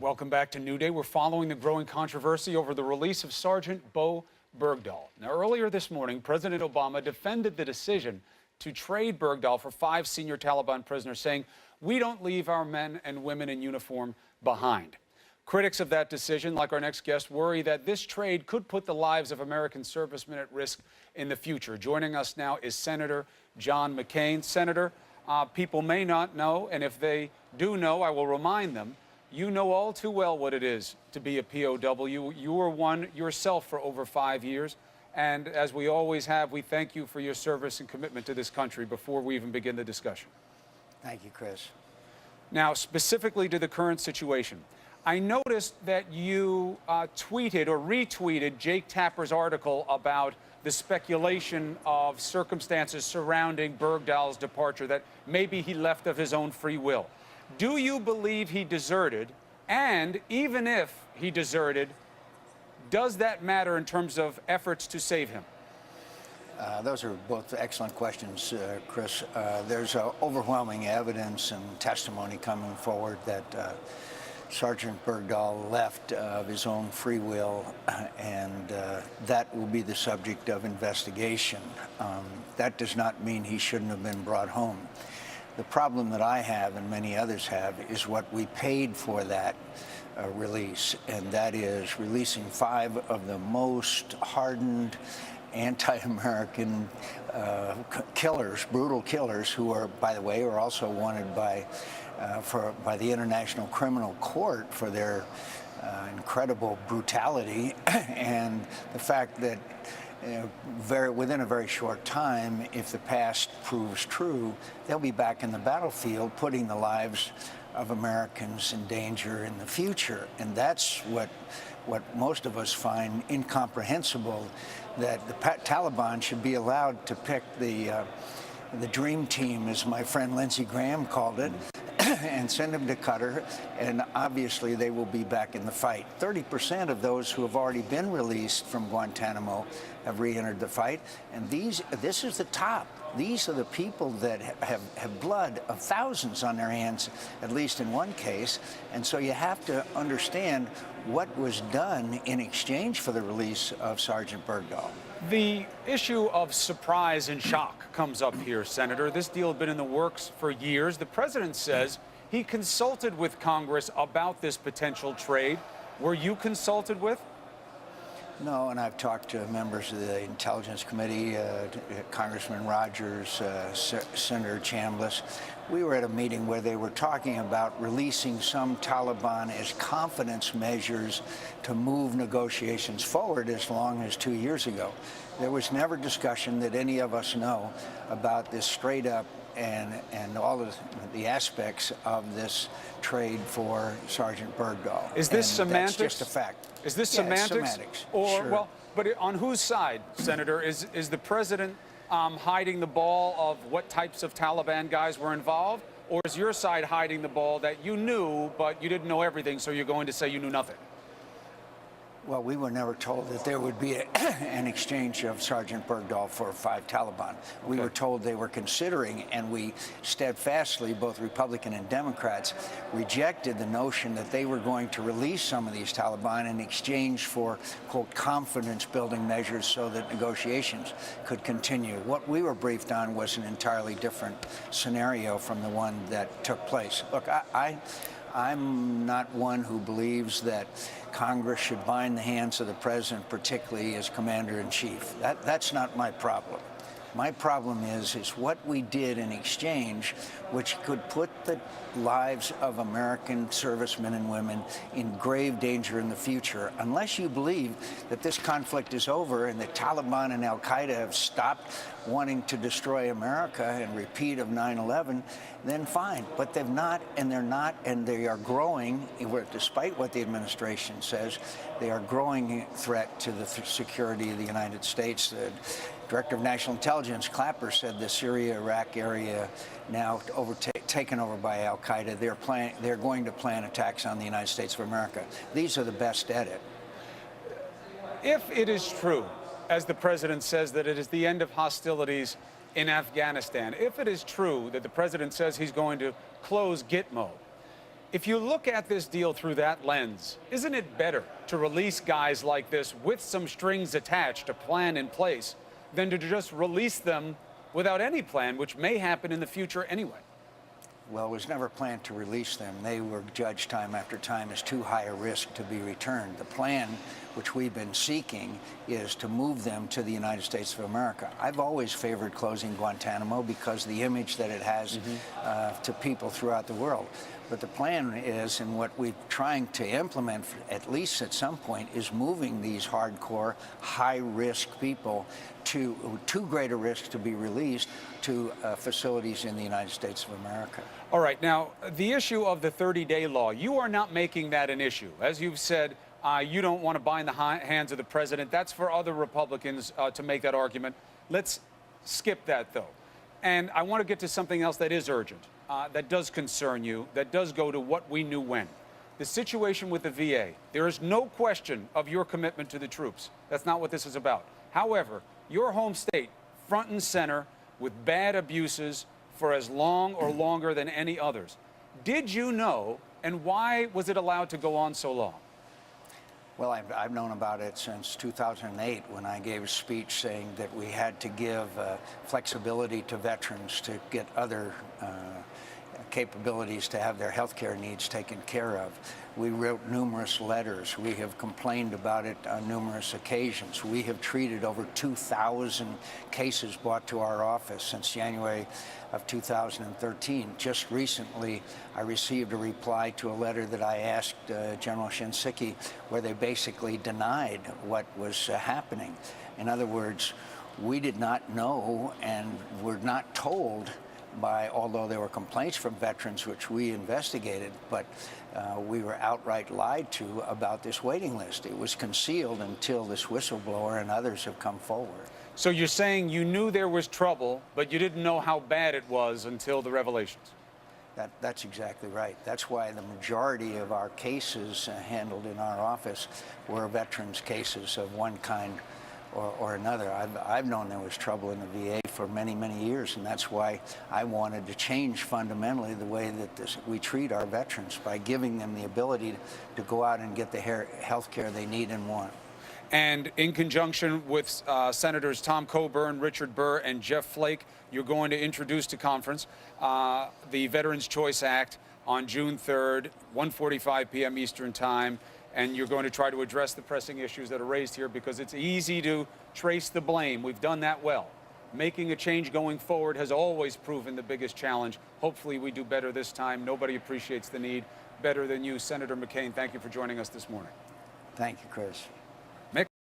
Welcome back to New Day. We're following the growing controversy over the release of Sergeant Bo Bergdahl. Now, earlier this morning, President Obama defended the decision to trade Bergdahl for 5 senior Taliban prisoners, saying, "We don't leave our men and women in uniform behind." Critics of that decision, like our next guest, worry that this trade could put the lives of American servicemen at risk in the future. Joining us now is Senator John McCAIN. Senator, people may not know, and if they do know, I will remind them, you know all too well what it is to be a POW. You were one yourself for over 5 years. And as we always have, we thank you for your service and commitment to this country before we even begin the discussion. Thank you, Chris. Now, specifically to the current situation, I noticed that you tweeted or retweeted Jake Tapper's article about the speculation of circumstances surrounding Bergdahl's departure, that maybe he left of his own free will. Do you believe he deserted? And even if he deserted, does that matter in terms of efforts to save him? Those are both excellent questions, Chris. There's overwhelming evidence and testimony coming forward that Sergeant Bergdahl left of his own free will, and that will be the subject of investigation. That does not mean he shouldn't have been brought home. The problem that I have and many others have is what we paid for that release, and that is releasing 5 of the most hardened anti-American killers, brutal killers, who are, by the way, are also wanted by the International Criminal Court for their incredible brutality, and the fact that within a very short time, if the past proves true, they'll be back in the battlefield, putting the lives of Americans in danger in the future. And that's what most of us find incomprehensible, that the Taliban should be allowed to pick the dream team, as my friend Lindsey Graham called it, and send them to Qatar, and obviously they will be back in the fight. 30% of those who have already been released from Guantanamo have re-entered the fight, and this is the top. These are the people that have blood of thousands on their hands, at least in one case, and so you have to understand what was done in exchange for the release of Sergeant Bergdahl. The issue of surprise and shock comes up here, Senator. This deal had been in the works for years. The president says he consulted with Congress about this potential trade. Were you consulted with? No, and I've talked to members of the Intelligence Committee, Congressman Rogers, Senator Chambliss. We were at a meeting where they were talking about releasing some Taliban as confidence measures to move negotiations forward as long as 2 years ago. There was never discussion that any of us know about this straight up and all of the aspects of this trade for Sergeant Bergdahl. Is this semantics? That's just a fact. Is this semantics? semantics? Or, sure. Well, but on whose side, Senator? Is the president hiding the ball of what types of Taliban guys were involved? Or is your side hiding the ball that you knew, but you didn't know everything, so you're going to say you knew nothing? Well, we were never told that there would be an exchange of Sergeant Bergdahl for 5 Taliban. We were told they were considering, and we steadfastly, both Republican and Democrats, rejected the notion that they were going to release some of these Taliban in exchange for, quote, confidence-building measures so that negotiations could continue. What we were briefed on was an entirely different scenario from the one that took place. Look, I'm not one who believes that Congress should bind the hands of the president, particularly as commander-in-chief. That's not my problem. My problem is what we did in exchange, which could put the lives of American servicemen and women in grave danger in the future. Unless you believe that this conflict is over and the Taliban and al-Qaeda have stopped wanting to destroy America and repeat of 9/11, then fine. But they've not, and they're not, and they are growing, despite what the administration says, they are a growing threat to the security of the United States. The Director of National Intelligence, Clapper, said the Syria-Iraq area now taken over by al-Qaeda. They're going to plan attacks on the United States of America. These are the best at it. If it is true, as the president says, that it is the end of hostilities in Afghanistan, if it is true that the president says he's going to close Gitmo, If you look at this deal through that lens, isn't it better to release guys like this with some strings attached, a plan in place, than to just release them without any plan, which may happen in the future anyway? Well, it was never planned to release them. They were judged time after time as too high a risk to be returned. The plan, which we've been seeking, is to move them to the United States of America. I've always favored closing Guantanamo because the image that it has to people throughout the world. But the plan is, and what we're trying to implement, at least at some point, is moving these hardcore, high-risk people to too great a risk to be released to facilities in the United States of America. All right. Now, the issue of the 30-day law, you are not making that an issue. As you've said, you don't want to bind the hands of the president. That's for other Republicans to make that argument. Let's skip that, though. And I want to get to something else that is urgent, that does concern you, that does go to what we knew when. The situation with the VA. There is no question of your commitment to the troops. That's not what this is about. However, your home state, front and center, with bad abuses for as long or longer than any others. Did you know, and why was it allowed to go on so long? Well, I've known about it since 2008 when I gave a speech saying that we had to give flexibility to veterans to get other capabilities to have their health care needs taken care of. We wrote numerous letters. We have complained about it on numerous occasions. We have treated over 2,000 cases brought to our office since January of 2013. Just recently, I received a reply to a letter that I asked General Shinseki, where they basically denied what was happening. In other words, we did not know and were not told although there were complaints from veterans which we investigated, but we were outright lied to about this waiting list. It was concealed until this whistleblower and others have come forward. So you're saying you knew there was trouble, but you didn't know how bad it was until the revelations? That's exactly right. That's why the majority of our cases handled in our office were veterans cases of one kind or another. I've known there was trouble in the VA for many, many years, and that's why I wanted to change fundamentally the way that we treat our veterans by giving them the ability to go out and get the health care they need and want. And in conjunction with Senators Tom Coburn, Richard Burr, and Jeff Flake, you're going to introduce to conference the Veterans Choice Act on June 3rd, 1:45 p.m. Eastern Time. And you're going to try to address the pressing issues that are raised here because it's easy to trace the blame. We've done that well. Making a change going forward has always proven the biggest challenge. Hopefully we do better this time. Nobody appreciates the need better than you. Senator McCain, thank you for joining us this morning. Thank you, Chris.